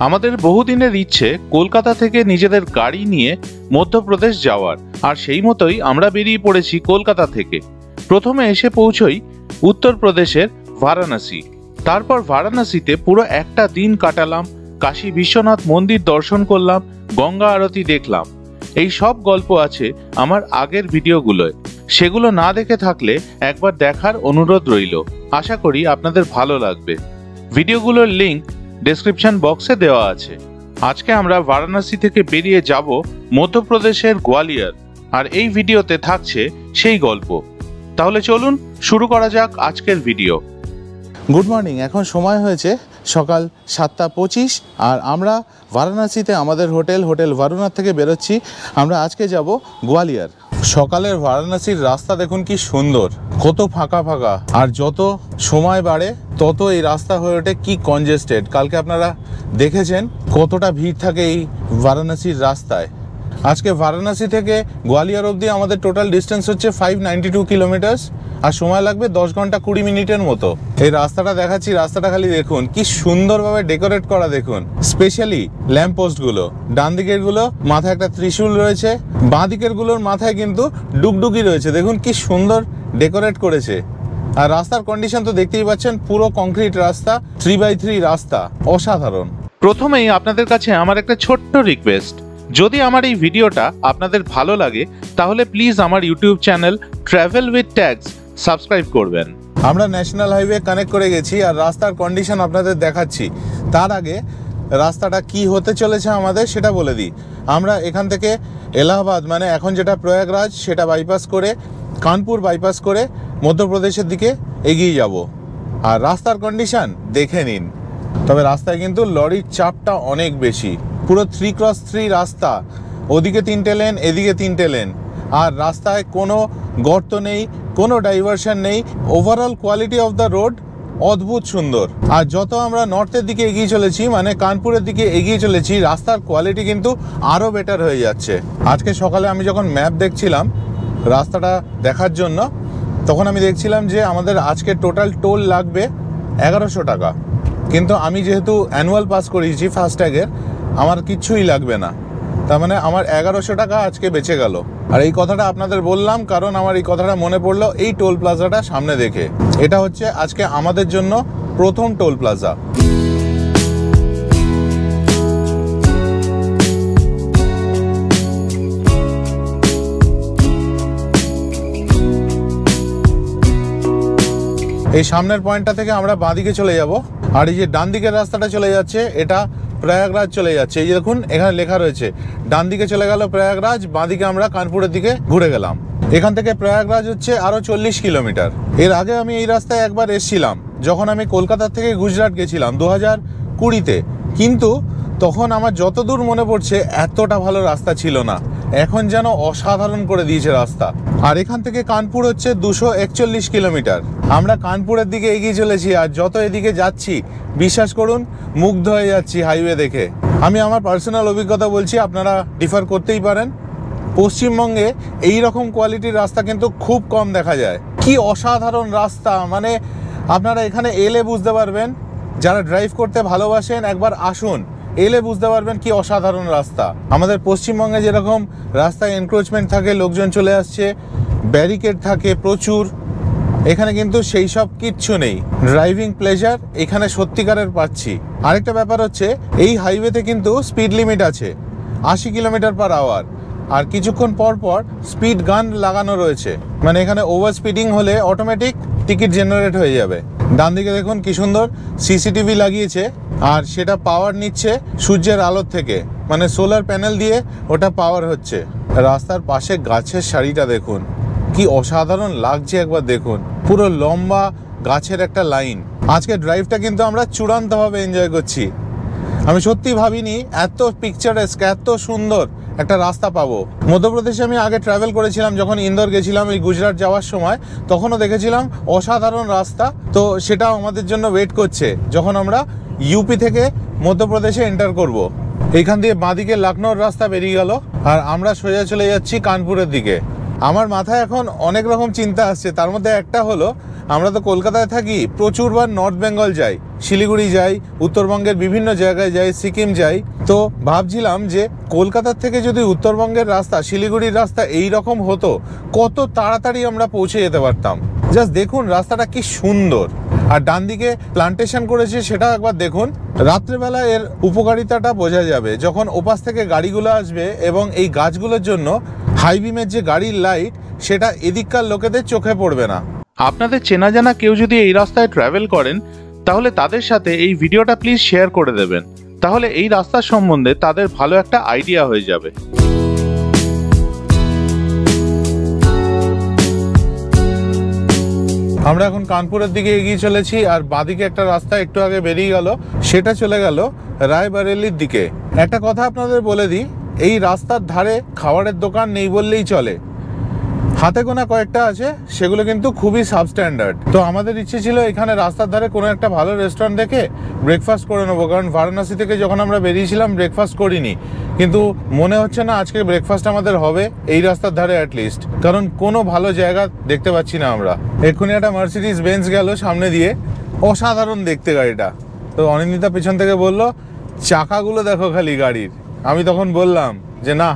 আমাদের বহুদিনের ইচ্ছে কলকাতা থেকে নিজেদের গাড়ি নিয়ে মধ্যপ্রদেশ যাওয়ার, আর সেই মতোই আমরা বেরিয়ে পড়েছি কলকাতা থেকে। প্রথমে এসে পৌঁছই উত্তরপ্রদেশের বারাণসী। তারপর বারাণসীতে পুরো একটা দিন কাটালাম, কাশী বিশ্বনাথ মন্দির দর্শন করলাম, গঙ্গা আরতি দেখলাম। এই সব গল্প আছে আমার আগের ভিডিওগুলোয়, সেগুলো না দেখে থাকলে একবার দেখার অনুরোধ রইল। আশা করি আপনাদের ভালো লাগবে। ভিডিওগুলোর লিংক ডেসক্রিপশন বক্সে দেওয়া আছে। আজকে আমরা বারাণসী থেকে বেরিয়ে যাব মধ্যপ্রদেশের গোয়ালিয়র, আর এই ভিডিওতে থাকছে সেই গল্প। তাহলে চলুন শুরু করা যাক আজকের ভিডিও। গুড মর্নিং, এখন সময় হয়েছে সকাল 7:25, আর আমরা বারাণসীতে আমাদের হোটেল ভারুনাথ থেকে বেরোচ্ছি। আমরা আজকে যাব গোয়ালিয়র। সকালের বারাণসীর রাস্তা দেখুন কি সুন্দর, কত ফাঁকা ফাঁকা, আর যত সময় বাড়ে তত এই রাস্তা হয়ে ওঠে কি কনজেস্টেড। কালকে আপনারা দেখেছেন কতটা ভিড় থাকে এই বারাণসীর রাস্তায়। আজকে বারাণসী থেকে গোয়ালিয়র অবধি আমাদের টোটাল ডিস্টেন্স হচ্ছে 592 কিলোমিটার, আর সময় লাগবে 10 ঘন্টা 20 মিনিটের মতো। এই রাস্তাটা দেখাচ্ছি, রাস্তাটা খালি দেখুন কি সুন্দরভাবে ডেকোরেট করা। দেখুন স্পেশালি ল্যাম্প পোস্টগুলো, ডান দিকের গুলো মাথায় একটা ত্রিশূল রয়েছে, বাঁ দিকের গুলোর মাথায় কিন্তু ডুগডুগি রয়েছে। দেখুন কি সুন্দর ডেকোরেট করেছে। আর রাস্তার কন্ডিশন তো দেখতেই পাচ্ছেন, পুরো কংক্রিট রাস্তা, 3x3 রাস্তা, অসাধারণ। প্রথমেই আপনাদের কাছে আমার একটা ছোট্ট রিকোয়েস্ট, যদি আমার এই ভিডিওটা আপনাদের ভালো লাগে তাহলে প্লিজ আমার YouTube channel travel with tags subscribe করবেন। আমরা ন্যাশনাল হাইওয়ে কানেক্ট করে গেছি, আর রাস্তার কন্ডিশন আপনাদের দেখাচ্ছি। তার আগে রাস্তাটা কি হতে চলেছে আমাদের সেটা বলে দিই। আমরা এখান থেকে এলাহাবাদ, মানে এখন যেটা প্রয়াগরাজ, সেটা বাইপাস করে কানপুর বাইপাস করে মধ্যপ্রদেশের দিকে এগিয়ে যাব। আর রাস্তার কন্ডিশন দেখে নিন। তবে রাস্তায় কিন্তু লরির চাপটা অনেক বেশি, পুরো 3x3 রাস্তা, ওদিকে 3টে লেন, এদিকে 3টে লেন, আর রাস্তায় কোনো গর্ত নেই, কোনো ডাইভারশন নেই। Overall quality of the road অদ্ভুত সুন্দর। আর যত আমরা নর্থের দিকে এগিয়ে চলেছি, মানে কানপুরের দিকে এগিয়ে চলেছি, রাস্তার কোয়ালিটি কিন্তু আরও বেটার হয়ে যাচ্ছে। আজকে সকালে আমি যখন ম্যাপ দেখছিলাম রাস্তাটা দেখার জন্য, তখন আমি দেখছিলাম যে আমাদের আজকে টোটাল টোল লাগবে 1100 টাকা। কিন্তু আমি যেহেতু অ্যানুয়াল পাস করিয়েছি ফাস্ট্যাগের, আমার কিচ্ছুই লাগবে না। তার মানে আমার 1100 টাকা আজকে বেঁচে গেল। আর এই কথাটা আপনাদের বললাম কারণ আমার এই কথাটা মনে পড়লো এই টোল প্লাজাটা সামনে দেখে। এটা হচ্ছে আজকে আমাদের জন্য প্রথম টোল প্লাজা। এই সামনের পয়েন্টটা থেকে আমরা বাঁদিকে চলে যাব, আর এই যে ডান দিকের রাস্তাটা চলে যাচ্ছে এটা প্রয়াগরাজ চলে যাচ্ছে। এই যে দেখুন এখানে লেখা রয়েছে, ডান দিকে চলে গেল প্রয়াগরাজ, বাঁদিকে আমরা কানপুরের দিকে ঘুরে গেলাম। এখান থেকে প্রয়াগরাজ হচ্ছে আরো 40 কিলোমিটার। এর আগে আমি এই রাস্তায় একবার এসেছিলাম, যখন আমি কলকাতা থেকে গুজরাট গেছিলাম 2020-তে, কিন্তু তখন আমার যতদূর মনে পড়ছে এতটা ভালো রাস্তা ছিল না। এখন যেন অসাধারণ করে দিয়েছে রাস্তা। আর এখান থেকে কানপুর হচ্ছে 241 কিলোমিটার। আমরা কানপুরের দিকে এগিয়ে চলেছি, আর যত এদিকে যাচ্ছি বিশ্বাস করুন মুগ্ধ হয়ে যাচ্ছি হাইওয়ে দেখে। আমি আমার পার্সোনাল অভিজ্ঞতা বলছি, আপনারা ডিফার করতেই পারেন। পশ্চিমবঙ্গে এই রকম কোয়ালিটির রাস্তা কিন্তু খুব কম দেখা যায়। কি অসাধারণ রাস্তা, মানে আপনারা এখানে এলে বুঝতে পারবেন। যারা ড্রাইভ করতে ভালোবাসেন একবার আসুন, এলে বুঝতে পারবেন কি অসাধারণ রাস্তা। আমাদের পশ্চিমবঙ্গে যেরকম রাস্তায় এনক্রোচমেন্ট থাকে, লোকজন চলে আসছে, ব্যারিকেড থাকে প্রচুর, এখানে কিন্তু সেই সব কিচ্ছু নেই। ড্রাইভিং প্লেজার এখানে সত্যিকারের পাচ্ছি। আরেকটা ব্যাপার হচ্ছে এই হাইওয়েতে কিন্তু স্পিড লিমিট আছে 80 কিলোমিটার/আওয়ার, আর কিছুক্ষণ পর পর স্পিড গান লাগানো রয়েছে, মানে এখানে ওভার স্পিডিং হলে অটোমেটিক টিকিট জেনারেট হয়ে যাবে। ডান দিকে দেখুন কি সুন্দর সিসিটিভি লাগিয়েছে, আর সেটা পাওয়ার নিচ্ছে সূর্যের আলোর থেকে, মানে সোলার প্যানেল দিয়ে ওটা পাওয়ার হচ্ছে। রাস্তার পাশে গাছের সারিটা দেখুন কি অসাধারণ লাগছে, একবার দেখুন পুরো লম্বা গাছের একটা লাইন। আজকে ড্রাইভটা কিন্তু আমরা চূড়ান্তভাবে এনজয় করছি। আমি সত্যি ভাবিনি এত পিকচারেস্ক, এত সুন্দর একটা রাস্তা পাবো। মধ্যপ্রদেশে আমি আগে ট্রাভেল করেছিলাম, যখন ইন্দোর গেছিলাম এই গুজরাট যাওয়ার সময়, তখনও দেখেছিলাম অসাধারণ রাস্তা। তো সেটাও আমাদের জন্য ওয়েট করছে যখন আমরা ইউপি থেকে মধ্যপ্রদেশে এন্টার করব। এইখান দিয়ে বাঁদিকে লখনৌর রাস্তা বেরিয়ে গেল, আর আমরা সোজা চলে যাচ্ছি কানপুরের দিকে। আমার মাথায় এখন অনেক রকম চিন্তা আসছে, তার মধ্যে একটা হলো আমরা তো কলকাতায় থাকি, প্রচুরবার নর্থ বেঙ্গল যাই, শিলিগুড়ি যাই, উত্তরবঙ্গের বিভিন্ন জায়গায় যাই, সিকিম যাই। তো ভাবছিলাম যে কলকাতার থেকে যদি উত্তরবঙ্গের রাস্তা, শিলিগুড়ির রাস্তা এই রকম হতো, কত তাড়াতাড়ি আমরা পৌঁছে যেতে পারতাম। জাস্ট দেখুন রাস্তাটা কি সুন্দর, আর ডান দিকে প্লান্টেশন করেছে সেটা একবার দেখুন। রাত্রেবেলা এর উপকারিতাটা বোঝা যাবে যখন ওপাশ থেকে গাড়িগুলো আসবে এবং এই গাছগুলোর জন্য হাই বিমের যে গাড়ির লাইট সেটা এদিককার লোকেদের চোখে পড়বে না। আপনাদের চেনা জানা কেউ যদি এই রাস্তায় ট্রাভেল করেন তাহলে তাদের সাথে এই ভিডিওটা প্লিজ শেয়ার করে দেবেন, তাহলে এই রাস্তার সম্বন্ধে তাদের ভালো একটা আইডিয়া হয়ে যাবে। আমরা এখন কানপুরের দিকে এগিয়ে চলেছি, আর বাদিকে একটা রাস্তা একটু আগে বেরিয়ে গেল, সেটা চলে গেল রায়বারেলির দিকে। একটা কথা আপনাদের বলে দিই, এই রাস্তার ধারে খাবারের দোকান নেই বললেই চলে, হাতে গোনা কয়েকটা আছে, সেগুলো কিন্তু খুবই সাবস্ট্যান্ডার্ড। তো আমাদের ইচ্ছে ছিল এখানে রাস্তার ধারে কোনো একটা ভালো রেস্টুরেন্ট দেখে ব্রেকফাস্ট করে নেবো, কারণ বারাণসী থেকে যখন আমরা বেরিয়েছিলাম ব্রেকফাস্ট করিনি, কিন্তু মনে হচ্ছে না আজকে ব্রেকফাস্ট আমাদের হবে এই রাস্তার ধারে অ্যাটলিস্ট, কারণ কোনো ভালো জায়গা দেখতে পাচ্ছি না আমরা। এক্ষুনি একটা মার্সিডিজ বেঞ্জ গেল সামনে দিয়ে, অসাধারণ দেখতে গাড়িটা। তো অনিন্দিতা পেছন থেকে বলল চাকাগুলো দেখো খালি গাড়ির। আমি তখন বললাম যে না,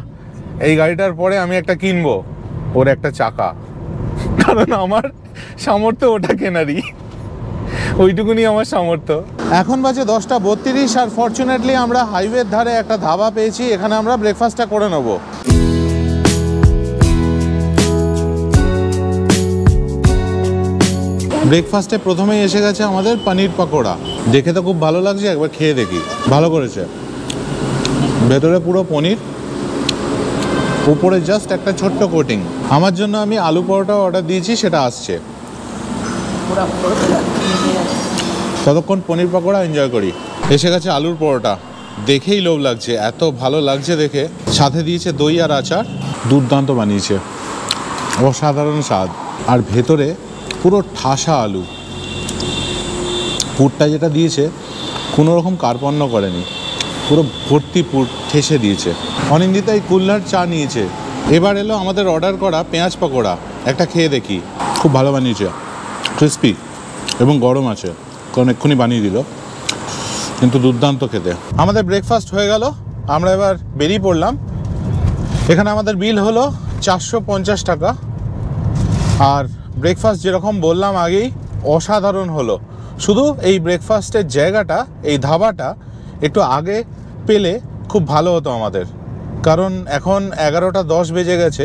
এই গাড়িটার পরে আমি একটা কিনবো, ওর একটা চাকা, কারণ আমার সামর্থ্য ওটা কেনারই, ওইটুকুনি আমার সামর্থ্য। এখন বাজে 10:32, আর ফরচুনেটলি আমরা হাইওয়ের ধারে একটা ধাবা পেয়েছি, এখানে আমরা ব্রেকফাস্টটা করে নেব। ব্রেকফাস্টে প্রথমেই এসে গেছে আমাদের পনির পকোড়া, দেখে তো খুব ভালো লাগছে, একবার খেয়ে দেখি। ভালো করেছে, ভেতরে পুরো পনির, উপরে জাস্ট একটা ছোট্ট কোটিং। আমার জন্য আমি আলু পরোটা অর্ডার দিয়েছি, সেটা আসছে। ততক্ষণ পনির পকোড়া এনজয় করি। এসে গেছে আলুর পরোটা, দেখেই লোভ লাগছে, এত ভালো লাগছে দেখে। সাথে দিয়েছে দই আর আচার, দুর্দান্ত বানিয়েছে, অসাধারণ স্বাদ। আর ভেতরে পুরো ঠাসা আলু, পুরটা যেটা দিয়েছে কোনো রকম কার্পণ্য করেনি, পুরো ভর্তি পুর ঠেসে দিয়েছে। অনিন্দিতা এই কুল্লার চা নিয়েছে। এবার এলো আমাদের অর্ডার করা পেঁয়াজ পকোড়া, একটা খেয়ে দেখি। খুব ভালো বানিয়েছে, ক্রিস্পি এবং গরম আছে, কারণ এক্ষুনি বানিয়ে দিল, কিন্তু দুর্দান্ত খেতে। আমাদের ব্রেকফাস্ট হয়ে গেল, আমরা এবার বেরিয়ে পড়লাম। এখানে আমাদের বিল হলো 450 টাকা। আর ব্রেকফাস্ট যেরকম বললাম আগেই, অসাধারণ হলো। শুধু এই ব্রেকফাস্টের জায়গাটা, এই ধাবাটা একটু আগে পেলে খুব ভালো হতো আমাদের, কারণ এখন 11:10 বেজে গেছে,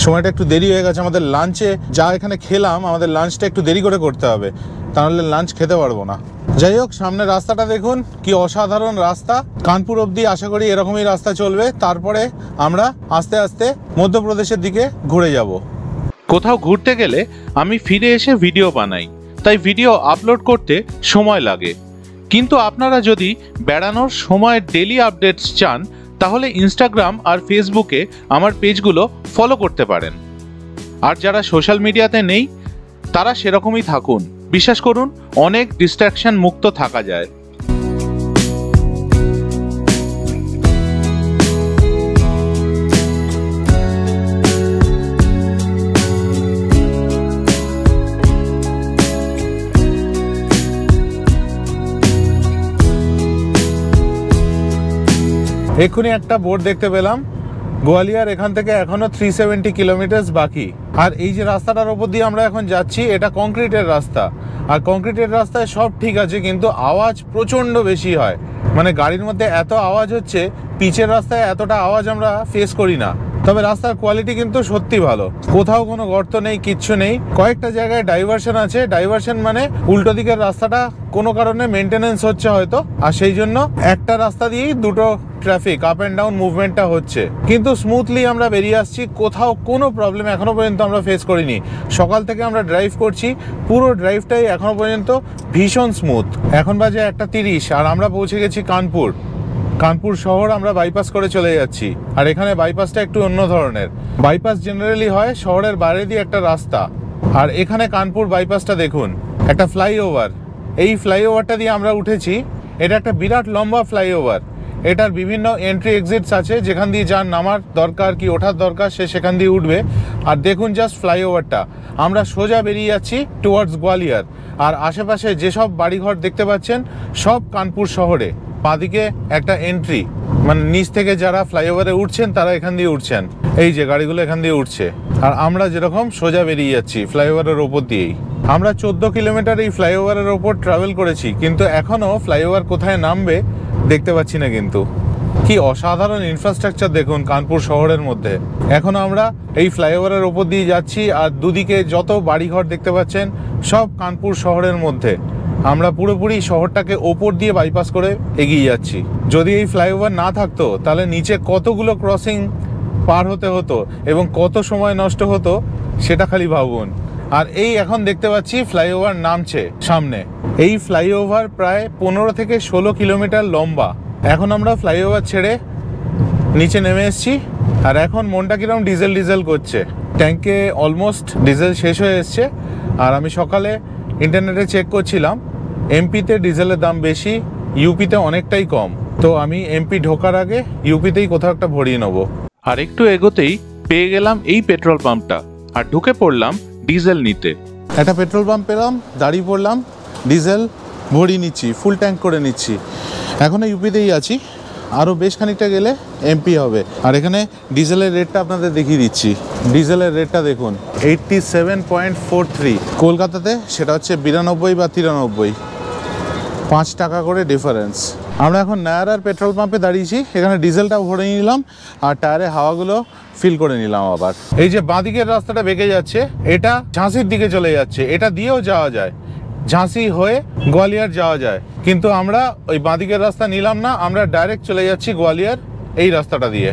সময়টা একটু দেরি হয়ে গেছে। আমাদের লাঞ্চে যা এখানে খেলাম, আমাদের লাঞ্চটা একটু দেরি করে করতে হবে, তাহলে লাঞ্চ খেতে পারবো না। যাই হোক, সামনে রাস্তাটা দেখুন কি অসাধারণ রাস্তা। কানপুর অবধি আশা করি এরকমই রাস্তা চলবে, তারপরে আমরা আস্তে আস্তে মধ্যপ্রদেশের দিকে ঘুরে যাব। কোথাও ঘুরতে গেলে আমি ফিরে এসে ভিডিও বানাই, তাই ভিডিও আপলোড করতে সময় লাগে। কিন্তু আপনারা যদি বেড়ানোর সময় ডেলি আপডেটস চান, তাহলে ইনস্টাগ্রাম আর ফেসবুকে আমার পেজগুলো ফলো করতে পারেন। আর যারা সোশ্যাল মিডিয়াতে নেই তারা সেরকমই থাকুন, বিশ্বাস করুন অনেক ডিস্ট্রাকশন মুক্ত থাকা যায়। এক্ষুনি একটা বোর্ড দেখতে পেলাম, গোয়ালিয়র এখান থেকে এখনো 370 কিলোমিটার বাকি। আর এই যে রাস্তাটার উপর দিয়ে আমরা এখন যাচ্ছি, এটা কংক্রিটের রাস্তা। আর কংক্রিটের রাস্তায় সব ঠিক আছে, কিন্তু আওয়াজ প্রচণ্ড বেশি হয়। মানে গাড়ির মধ্যে এত আওয়াজ হচ্ছে, পিচের রাস্তায় এতটা আওয়াজ আমরা ফেস করি না। তবে রাস্তার কোয়ালিটি কিন্তু সত্যি ভালো, কোথাও কোনো গর্ত নেই, কিচ্ছু নেই। কয়েকটা জায়গায় ডাইভারশন আছে, ডাইভারশন মানে উল্টো দিকের রাস্তাটা কোনো কারণে মেনটেনেন্স হচ্ছে হয়তো, আর সেই জন্য একটা রাস্তা দিয়েই দুটো ট্রাফিক আপ অ্যান্ড ডাউন মুভমেন্টটা হচ্ছে, কিন্তু স্মুথলি আমরা বেরিয়ে আসছি। কোথাও কোনো প্রবলেম এখনো পর্যন্ত আমরা ফেস করিনি। সকাল থেকে আমরা ড্রাইভ করছি, পুরো ড্রাইভটাই এখনো পর্যন্ত ভীষণ স্মুথ। এখন বাজে 1:30 আর আমরা পৌঁছে গেছি কানপুর। কানপুর শহর আমরা বাইপাস করে চলে যাচ্ছি। আর এখানে বাইপাসটা একটু অন্য ধরনের। বাইপাস জেনারেলি হয় শহরের বাইরে দিয়ে একটা রাস্তা, আর এখানে কানপুর বাইপাসটা দেখুন, একটা ফ্লাইওভার। এই ফ্লাইওভারটা দিয়ে আমরা উঠেছি, এটা একটা বিরাট লম্বা ফ্লাইওভার। এটার বিভিন্ন এন্ট্রি এক্সিটস আছে, যেখান দিয়ে যার নামার দরকার কি ওঠার দরকার সে সেখান দিয়ে উঠবে। আর দেখুন জাস্ট ফ্লাইওভারটা, আমরা সোজা বেরিয়ে যাচ্ছি টুয়ার্ডস গোয়ালিয়র। আর আশেপাশে যেসব বাড়িঘর দেখতে পাচ্ছেন সব কানপুর শহরে। বাঁদিকে একটা এন্ট্রি, মানে নিচ থেকে যারা ফ্লাইওভারে উঠছেন তারা এখান দিয়ে উঠছেন, এই যে গাড়িগুলো এখান দিয়ে উঠছে। আর আমরা যেরকম সোজা বেরিয়ে যাচ্ছি ফ্লাইওভারের ওপর দিয়েই। আমরা 14 কিলোমিটার এই ফ্লাইওভারের ওপর ট্রাভেল করেছি, কিন্তু এখনও ফ্লাইওভার কোথায় নামবে দেখতে পাচ্ছি না। কিন্তু কি অসাধারণ ইনফ্রাস্ট্রাকচার দেখুন কানপুর শহরের মধ্যে। এখন আমরা এই ফ্লাইওভারের ওপর দিয়ে যাচ্ছি, আর দুদিকে যত বাড়িঘর দেখতে পাচ্ছেন সব কানপুর শহরের মধ্যে। আমরা পুরোপুরি শহরটাকে ওপর দিয়ে বাইপাস করে এগিয়ে যাচ্ছি। যদি এই ফ্লাইওভার না থাকতো তাহলে নিচে কতগুলো ক্রসিং পার হতে হতো এবং কত সময় নষ্ট হতো সেটা খালি ভাবুন। আর এই এখন দেখতে পাচ্ছি ফ্লাইওভার নামছে সামনে। এই ফ্লাইওভার প্রায় 15 থেকে 16 কিলোমিটার লম্বা। এখন আমরা ফ্লাইওভার ছেড়ে নিচে নেমে এসেছি, আর এখন মনটা কিরকম ডিজেল ডিজেল করছে। ট্যাঙ্কে অলমোস্ট ডিজেল শেষ হয়ে এসছে। আর আমি সকালে ইন্টারনেটে চেক করছিলাম, এমপিতে ডিজেলের দাম বেশি, ইউপিতে অনেকটাই কম। তো আমি এমপি ঢোকার আগে ইউপিতেই কোথাও একটা ভরিয়ে নেবো। আর একটু এগোতেই পেয়ে গেলাম এই পেট্রোল পাম্পটা, আর ঢুকে পড়লাম ডিজেল নিতে। একটা পেট্রোল পাম্প পেলাম, দাঁড়িয়ে পড়লাম, ডিজেল ভরিয়ে নিচ্ছি, ফুল ট্যাঙ্ক করে নিচ্ছি। এখনও ইউপিতেই আছি, আরও বেশ খানিকটা গেলে এমপি হবে। আর এখানে ডিজেলের রেটটা আপনাদের দেখিয়ে দিচ্ছি। ডিজেলের রেটটা দেখুন 87.43। কলকাতাতে সেটা হচ্ছে 92 বা 93, 5 টাকা করে ডিফারেন্স। আমরা এখন নায়ারার পেট্রোল পাম্পে দাঁড়িয়েছি, এখানে ডিজেলটাও ভরে নিলাম আর টায়ারে হাওয়াগুলো ফিল করে নিলাম। আবার এই যে বাঁদিকের রাস্তাটা বেঁকে যাচ্ছে, এটা ঝাঁসির দিকে চলে যাচ্ছে, এটা দিয়েও যাওয়া যায়, ঝাঁসি হয়ে গোয়ালিয়র যাওয়া যায়। কিন্তু আমরা ওই বাঁদিকের রাস্তা নিলাম না, আমরা ডাইরেক্ট চলে যাচ্ছি গোয়ালিয়র এই রাস্তাটা দিয়ে।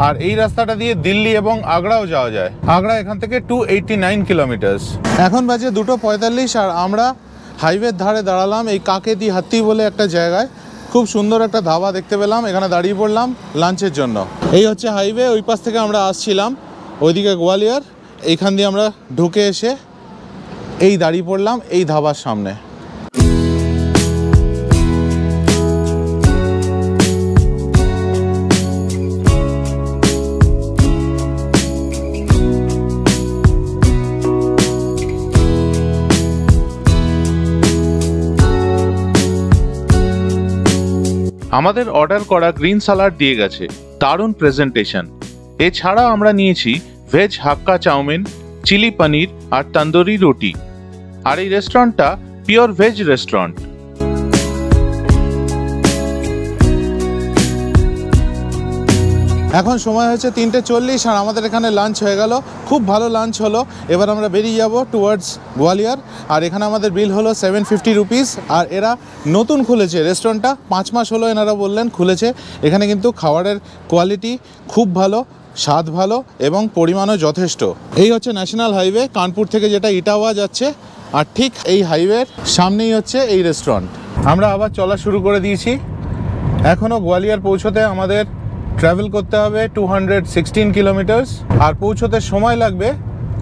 আর এই রাস্তাটা দিয়ে দিল্লি এবং আগ্রাও যাওয়া যায়। আগ্রা এখান থেকে 289 কিলোমিটার। এখন বাজে 2:45 আর আমরা হাইওয়ের ধারে দাঁড়ালাম এই কাকেতি হাতি বলে একটা জায়গায়। খুব সুন্দর একটা ধাবা দেখতে পেলাম, এখানে দাঁড়িয়ে পড়লাম লাঞ্চের জন্য। এই হচ্ছে হাইওয়ে, ওই পাশ থেকে আমরা আসছিলাম ওইদিকে গোয়ালিয়র। এইখান দিয়ে আমরা ঢুকে এসে এই দাঁড়িয়ে পড়লাম এই ধাবার সামনে। আমাদের অর্ডার করা গ্রিন সালাড দিয়ে গেছে, দারুণ প্রেজেন্টেশন। এছাড়া আমরা নিয়েছি ভেজ হাক্কা চাউমিন, চিলি পনির আর তন্দুরি রুটি। আর এই রেস্টুরেন্টটা পিওর ভেজ রেস্টুরেন্ট। এখন সময় হচ্ছে 3:40 আর আমাদের এখানে লাঞ্চ হয়ে গেল। খুব ভালো লাঞ্চ হলো। এবার আমরা বেরিয়ে যাব টুয়ার্ডস গোয়ালিয়র। আর এখানে আমাদের বিল হলো 750 রুপিস। আর এরা নতুন খুলেছে রেস্টুরেন্টটা, 5 মাস হলো এনারা বললেন খুলেছে। এখানে কিন্তু খাবারের কোয়ালিটি খুব ভালো, স্বাদ ভালো এবং পরিমাণও যথেষ্ট। এই হচ্ছে ন্যাশনাল হাইওয়ে কানপুর থেকে যেটা ইটাওয়া যাচ্ছে, আর ঠিক এই হাইওয়ের সামনেই হচ্ছে এই রেস্টুরেন্ট। আমরা আবার চলা শুরু করে দিয়েছি। এখনও গোয়ালিয়র পৌঁছতে আমাদের ট্রাভেল করতে হবে 216 কিলোমিটার্স, আর পৌঁছতে সময় লাগবে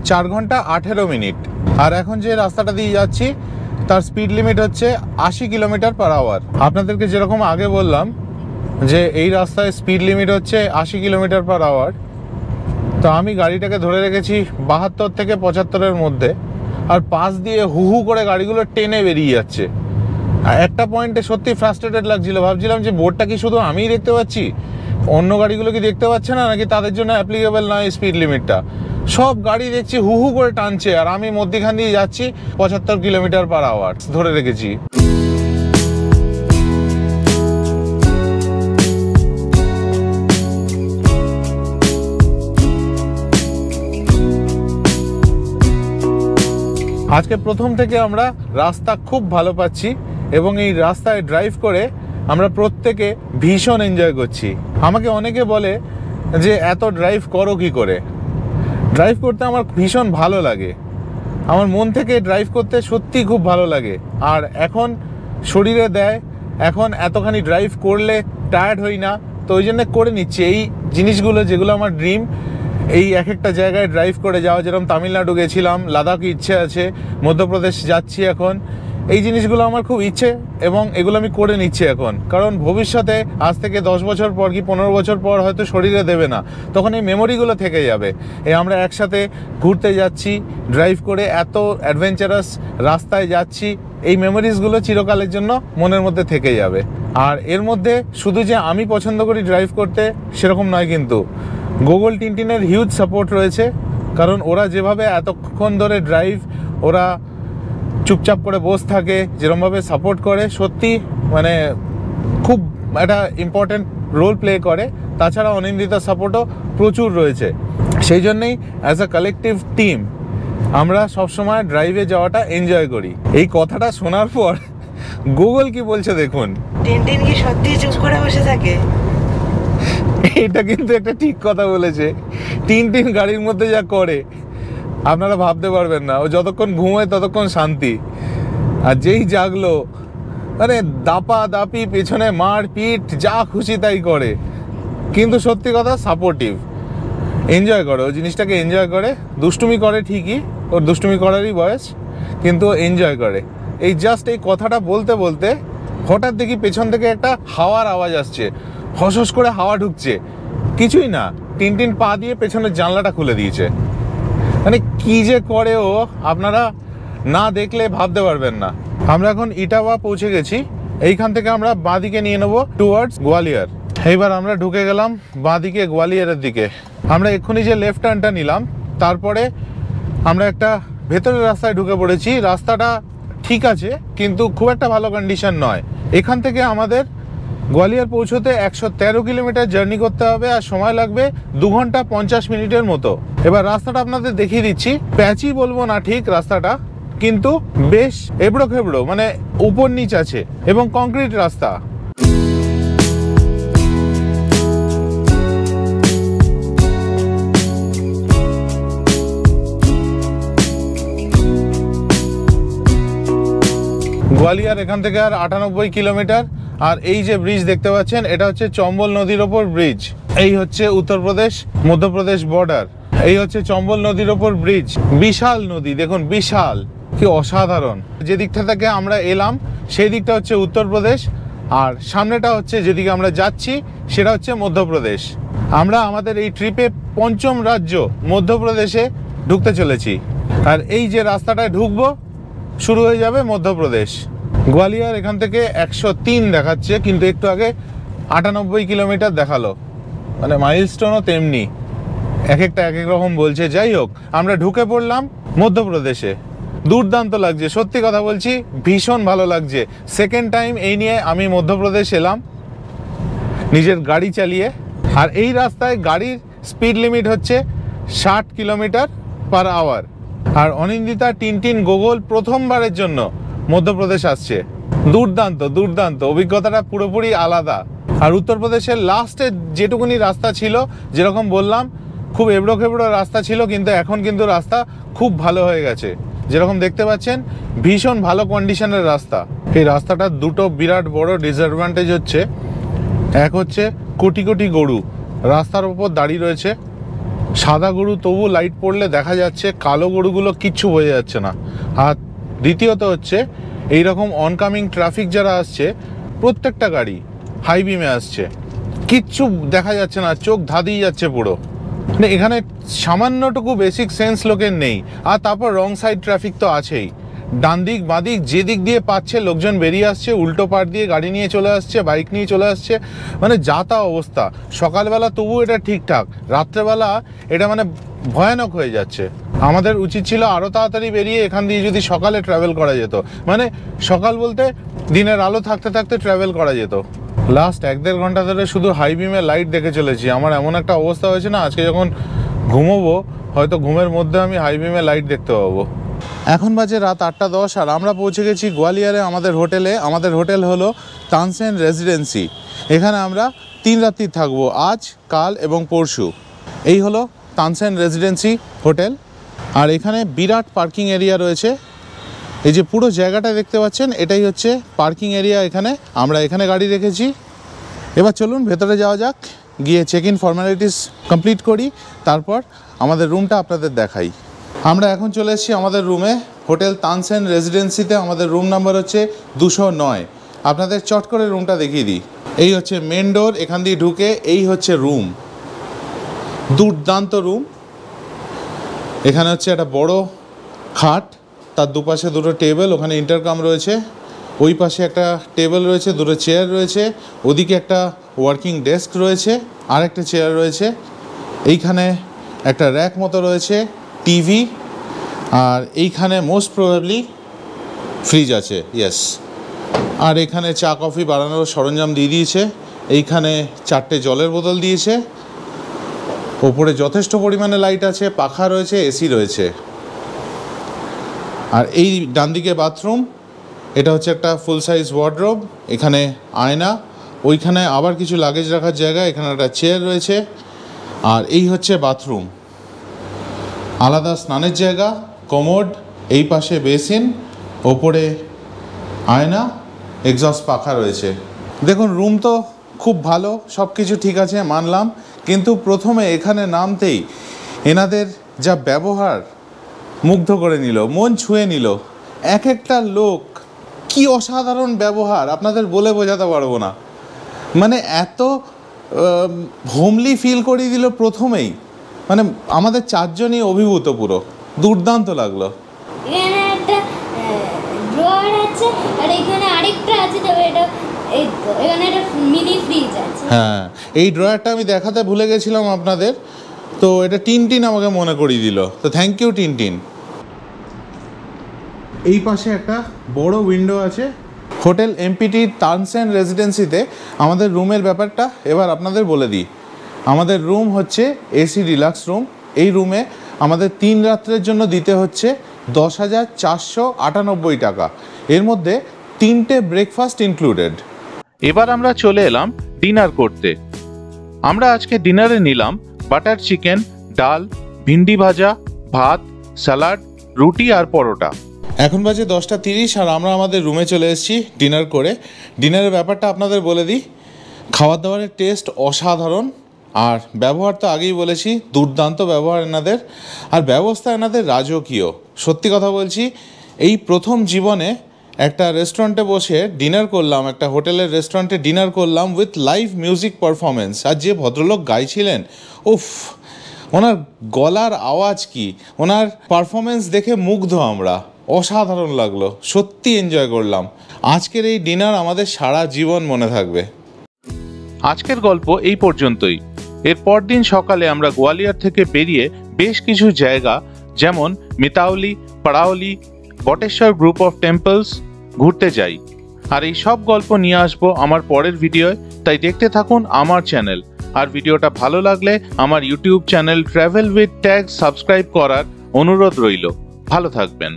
4 ঘন্টা 18 মিনিট। আর এখন যে রাস্তাটা দিয়ে যাচ্ছি তার স্পিড লিমিট হচ্ছে 80 কিলোমিটার পার আওয়ার। আপনাদেরকে যেরকম আগে বললাম যে এই রাস্তায় স্পিড লিমিট হচ্ছে 80 কিলোমিটার পার আওয়ার, তো আমি গাড়িটাকে ধরে রেখেছি 72 থেকে 75-এর মধ্যে। আর পাশ দিয়ে হু হু করে গাড়িগুলো টেনে বেরিয়ে যাচ্ছে। আর একটা পয়েন্টে সত্যি ফ্রাস্ট্রেটেড লাগছিল, ভাবছিলাম যে বোর্ডটা কি শুধু আমিই দেখতে পাচ্ছি, অন্য গাড়িগুলো কি দেখতে পাচ্ছে না, নাকি তাদের জন্য অ্যাপ্লিকেবল নয় স্পিড লিমিটটা। সব গাড়ি দেখছি হু হু করে টানছে, আর আমি মধ্যখান দিয়ে যাচ্ছি 75 কিলোমিটার পার আওয়ার ধরে রেখেছি। আজকে প্রথম থেকে আমরা রাস্তা খুব ভালো পাচ্ছি এবং এই রাস্তায় ড্রাইভ করে আমরা প্রত্যেকে ভীষণ এনজয় করছি। আমাকে অনেকে বলে যে এত ড্রাইভ করো কি করে। ড্রাইভ করতে আমার ভীষণ ভালো লাগে, আমার মন থেকে ড্রাইভ করতে সত্যি খুব ভালো লাগে। আর এখন শরীরে দেয়, এখন এতখানি ড্রাইভ করলে টায়ার্ড হই না, তো ওই জন্য করে নিচ্ছি এই জিনিসগুলো যেগুলো আমার ড্রিম। এই এক একটা জায়গায় ড্রাইভ করে যাওয়া, যেরকম তামিলনাড়ু গেছিলাম, লাদাখ ইচ্ছে আছে, মধ্যপ্রদেশ যাচ্ছি এখন, এই জিনিসগুলো আমার খুব ইচ্ছে এবং এগুলো আমি করে নিচ্ছি এখন, কারণ ভবিষ্যতে আজ থেকে 10 বছর পর কি 15 বছর পর হয়তো শরীরে দেবে না, তখন এই মেমোরিগুলো থেকে যাবে। আমরা একসাথে ঘুরতে যাচ্ছি, ড্রাইভ করে এত অ্যাডভেঞ্চারাস রাস্তায় যাচ্ছি, এই মেমোরিজগুলো চিরকালের জন্য মনের মধ্যে থেকে যাবে। আর এর মধ্যে শুধু যে আমি পছন্দ করি ড্রাইভ করতে সেরকম নয়, কিন্তু গুগল টিনটিনের হিউজ সাপোর্ট রয়েছে, কারণ ওরা যেভাবে এতক্ষণ ধরে ড্রাইভ ওরা চুপচাপ করে বসে থাকে, যেরকমভাবে সাপোর্ট করে, সত্যি মানে খুব একটা ইম্পর্ট্যান্ট রোল প্লে করে। তাছাড়া অনিন্দিতার সাপোর্টও প্রচুর রয়েছে। সেই জন্যেই অ্যাজ আ কালেকটিভ টিম আমরা সবসময় ড্রাইভে যাওয়াটা এনজয় করি। এই কথাটা শোনার পর গুগল কি বলছে দেখুন। টিনটিন কি সত্যি চুপ করে বসে থাকে? এটা কিন্তু একটা ঠিক কথা বলেছে। টিনটিন গাড়ির মধ্যে যা করে আপনারা ভাবতে পারবেন না। ও যতক্ষণ ঘুমোয় ততক্ষণ শান্তি, আর যেই জাগলো মানে দাপা দাপি, পেছনে মার পিট, যা খুশি তাই করে। কিন্তু সত্যি কথা সাপোর্টিভ, এনজয় করে, ও জিনিসটাকে এনজয় করে। দুষ্টুমি করে ঠিকই, ওর দুষ্টুমি করারই বয়স, কিন্তু এনজয় করে। এই জাস্ট এই কথাটা বলতে বলতে হঠাৎ দেখি পেছন থেকে একটা হাওয়ার আওয়াজ আসছে, হস করে হাওয়া ঢুকছে। কিছুই না, টিনটিন পা দিয়ে পেছনের জানলাটা খুলে দিয়েছে। মানে কি যে করে ও, আপনারা না দেখলে ভাবতে পারবেন না। আমরা এখন ইটাওয়া পৌঁছে গেছি। এইখান থেকে আমরা বাঁদিকে নিয়ে নেবো টুয়ার্ডস গোয়ালিয়র। এইবার আমরা ঢুকে গেলাম বাঁদিকে গোয়ালিয়রের দিকে। আমরা এক্ষুনি যে লেফট টার্নটা নিলাম, তারপরে আমরা একটা ভেতরের রাস্তায় ঢুকে পড়েছি। রাস্তাটা ঠিক আছে, কিন্তু খুব একটা ভালো কন্ডিশন নয়। এখান থেকে আমাদের গোয়ালিয়র পৌঁছতে 113 কিলোমিটার জার্নি করতে হবে, আর সময় লাগবে 2 ঘন্টা 50 মিনিটের মতো। এবার রাস্তাটা আপনাদের দেখিয়ে দিচ্ছি। প্যাচই বলবো না ঠিক রাস্তাটা, কিন্তু বেশ এবড়ো খেবড়ো, মানে উপর নিচ আছে, এবং কংক্রিট রাস্তা। গোয়ালিয়র এখান থেকে আর 98 কিলোমিটার। আর এই যে ব্রিজ দেখতে পাচ্ছেন, এটা হচ্ছে চম্বল নদীর ওপর ব্রিজ। এই হচ্ছে উত্তরপ্রদেশ মধ্যপ্রদেশ বর্ডার। এই হচ্ছে চম্বল নদীর ওপর ব্রিজ। বিশাল নদী দেখুন, বিশাল, কি অসাধারণ। যে দিকটা থেকে আমরা এলাম সেই দিকটা হচ্ছে উত্তরপ্রদেশ, আর সামনেটা হচ্ছে যেদিকে আমরা যাচ্ছি সেটা হচ্ছে মধ্যপ্রদেশ। আমরা আমাদের এই ট্রিপে 5ম রাজ্য মধ্যপ্রদেশে ঢুকতে চলেছি। আর এই যে রাস্তাটায় ঢুকবো শুরু হয়ে যাবে মধ্যপ্রদেশ। গোয়ালিয়র এখান থেকে 103 দেখাচ্ছে, কিন্তু একটু আগে 98 কিলোমিটার দেখালো। মানে মাইলস্টোনও তেমনি, এক একটা এক এক রকম বলছে। যাই হোক, আমরা ঢুকে পড়লাম মধ্যপ্রদেশে। দুর্দান্ত লাগছে, সত্যি কথা বলছি, ভীষণ ভালো লাগছে। সেকেন্ড টাইম এই নিয়ে আমি মধ্যপ্রদেশ এলাম নিজের গাড়ি চালিয়ে। আর এই রাস্তায় গাড়ির স্পিড লিমিট হচ্ছে 60 কিলোমিটার পার আওয়ার। আর অনিন্দিতা, টিনটিন, গুগল প্রথমবারের জন্য মধ্যপ্রদেশ আসছে। দুর্দান্ত দুর্দান্ত, অভিজ্ঞতাটা পুরোপুরি আলাদা। আর উত্তরপ্রদেশের লাস্টে যেটুকুনি রাস্তা ছিল, যেরকম বললাম খুব এবড়ো খেবড়ো রাস্তা ছিল, কিন্তু এখন কিন্তু রাস্তা খুব ভালো হয়ে গেছে। যেরকম দেখতে পাচ্ছেন ভীষণ ভালো কন্ডিশনের রাস্তা। এই রাস্তাটার দুটো বিরাট বড় ডিসঅ্যাডভান্টেজ হচ্ছে, এক হচ্ছে কোটি কোটি গরু রাস্তার উপর দাঁড়িয়ে রয়েছে। সাদা গরু তবু লাইট পড়লে দেখা যাচ্ছে, কালো গরুগুলো কিচ্ছু বোঝা যাচ্ছে না। আর দ্বিতীয়ত হচ্ছে এইরকম অনকামিং ট্রাফিক যারা আসছে, প্রত্যেকটা গাড়ি হাই বিমে আসছে, কিচ্ছু দেখা যাচ্ছে না, চোখ ধাঁধিয়ে যাচ্ছে পুরো। মানে এখানে সামান্যটুকু বেসিক সেন্স লোকের নেই। আর তারপর রং সাইড ট্রাফিক তো আছেই, ডান দিক বাঁ দিক যে দিক দিয়ে পাচ্ছে লোকজন বেরিয়ে আসছে, উল্টো পাড় দিয়ে গাড়ি নিয়ে চলে আসছে, বাইক নিয়ে চলে আসছে। মানে যা তা অবস্থা। সকালবেলা তবু এটা ঠিকঠাক, রাত্রেবেলা এটা মানে ভয়ানক হয়ে যাচ্ছে। আমাদের উচিত ছিল আরও তাড়াতাড়ি বেরিয়ে এখান দিয়ে যদি সকালে ট্রাভেল করা যেত, মানে সকাল বলতে দিনের আলো থাকতে থাকতে ট্রাভেল করা যেত। লাস্ট 1-1.5 ঘন্টা ধরে শুধু হাই বিমে লাইট দেখে চলেছি। আমার এমন একটা অবস্থা হয়েছে না, আজকে যখন ঘুমোবো হয়তো ঘুমের মধ্যে আমি হাই বিমে লাইট দেখতে পাবো। এখন বাজে রাত 8:10 আর আমরা পৌঁছে গেছি গোয়ালিয়রে আমাদের হোটেলে। আমাদের হোটেল হলো তানসেন রেসিডেন্সি। এখানে আমরা 3 রাত্রি থাকবো, আজ, কাল এবং পরশু। এই হলো তানসেন রেসিডেন্সি হোটেল। আর এখানে বিরাট পার্কিং এরিয়া রয়েছে। এই যে পুরো জায়গাটা দেখতে পাচ্ছেন, এটাই হচ্ছে পার্কিং এরিয়া। এখানে আমরা এখানে গাড়ি রেখেছি। এবার চলুন ভেতরে যাওয়া যাক, গিয়ে চেক ইন ফর্মালিটিস কমপ্লিট করি, তারপর আমাদের রুমটা আপনাদের দেখাই। আমরা এখন চলে এসেছি আমাদের রুমে। হোটেল তানসেন রেসিডেন্সিতে আমাদের রুম নাম্বার হচ্ছে 209। আপনাদের চট করে রুমটা দেখিয়ে দিই। এই হচ্ছে মেন ডোর, এখান দিয়ে ঢুকে এই হচ্ছে রুম, দুর্দান্ত রুম। এখানে হচ্ছে একটা বড় খাট, তার দুপাশে দুটো টেবিল, ওখানে ইন্টারকাম রয়েছে, ওই পাশে একটা টেবিল রয়েছে, দুটো চেয়ার রয়েছে, ওদিকে একটা ওয়ার্কিং ডেস্ক রয়েছে, আর একটা চেয়ার রয়েছে, এইখানে একটা র্যাক মতো রয়েছে, টিভি, আর এইখানে মোস্ট প্রবাবলি ফ্রিজ আছে, ইয়েস। আর এখানে চা কফি বানানোর সরঞ্জাম দিয়ে দিয়েছে, এইখানে 4টে জলের বোতল দিয়েছে, ওপরে যথেষ্ট পরিমাণে লাইট আছে, পাখা রয়েছে, এসি রয়েছে। আর এই ডান দিকে বাথরুম, এটা হচ্ছে একটা ফুল সাইজ ওয়ার্ডরোব, এখানে আয়না, ওইখানে আবার কিছু লাগেজ রাখার জায়গা, এখানে একটা চেয়ার রয়েছে। আর এই হচ্ছে বাথরুম, আলাদা স্নানের জায়গা, কমোড, এই পাশে বেসিন, ওপরে আয়না, এক্সস্ট পাখা রয়েছে। দেখুন রুম তো খুব ভালো, সব কিছু ঠিক আছে মানলাম, কিন্তু প্রথমে এখানে নামতেই এনাদের যা ব্যবহার মুগ্ধ করে নিল, মন ছুঁয়ে নিল। এক একটা লোক কি অসাধারণ ব্যবহার, আপনাদের বলে বোঝাতে পারবো না। মানে এত হোমলি ফিল করিয়ে দিল প্রথমেই, মানে আমাদের 4জনই অভিভূত, পুরো দুর্দান্ত লাগলো। এখানে একটা ড্রয়ার আছে, আর এখানে আরেকটা আছে, তবে এটা এখানে একটা মিনি ফ্রিজ আছে। হ্যাঁ, এই ড্রয়ারটা আমি দেখাতে ভুলে গেছিলাম আপনাদের, তো এটা টিনটিন আমাকে মনে করিয়ে দিল, তো থ্যাংক ইউ টিনটিন। এই পাশে একটা বড় উইন্ডো আছে। হোটেল এমপিটি তানসেন রেসিডেন্সিতে আমাদের রুমের ব্যাপারটা এবার আপনাদের বলে দিই। আমাদের রুম হচ্ছে এসি ডিলাক্স রুম। এই রুমে আমাদের 3 রাত্রের জন্য দিতে হচ্ছে 10,498 টাকা, এর মধ্যে 3টে ব্রেকফাস্ট ইনক্লুডেড। এবার আমরা চলে এলাম ডিনার করতে। আমরা আজকে ডিনারে নিলাম বাটার চিকেন, ডাল, ভিন্ডি ভাজা, ভাত, স্যালাড, রুটি আর পরোটা। এখন বাজে 10টা 30 আর আমরা আমাদের রুমে চলে এসেছি ডিনার করে। ডিনারের ব্যাপারটা আপনাদের বলে দিই। খাবার দাবারের টেস্ট অসাধারণ, আর ব্যবহার তো আগেই বলেছি, দুর্দান্ত ব্যবহার এনাদের, আর ব্যবস্থা এনাদের রাজকীয়। সত্যি কথা বলছি, এই প্রথম জীবনে একটা রেস্টুরেন্টে বসে ডিনার করলাম, একটা হোটেলের রেস্টুরেন্টে ডিনার করলাম উইথ লাইভ মিউজিক পারফরমেন্স। আর যে ভদ্রলোক গাইছিলেন, উফ, ওনার গলার আওয়াজ কি, ওনার পারফরমেন্স দেখে মুগ্ধ আমরা, অসাধারণ লাগলো, সত্যি এনজয় করলাম। আজকের এই ডিনার আমাদের সারা জীবন মনে থাকবে। আজকের গল্প এই পর্যন্তই। এর পরদিন সকালে আমরা গোয়ালিয়র থেকে বেরিয়ে বেশ কিছু জায়গা যেমন মিতাওলি, পাড়াওলি, বটেশ্বর গ্রুপ অফ টেম্পলস ঘুরতে যাই। আর এই সব গল্প নিয়ে আসবো আমার পরের ভিডিওয়, তাই দেখতে থাকুন আমার চ্যানেল। আর ভিডিওটা ভালো লাগলে আমার YouTube channel travel with tag subscribe করার অনুরোধ রইল। ভালো থাকবেন।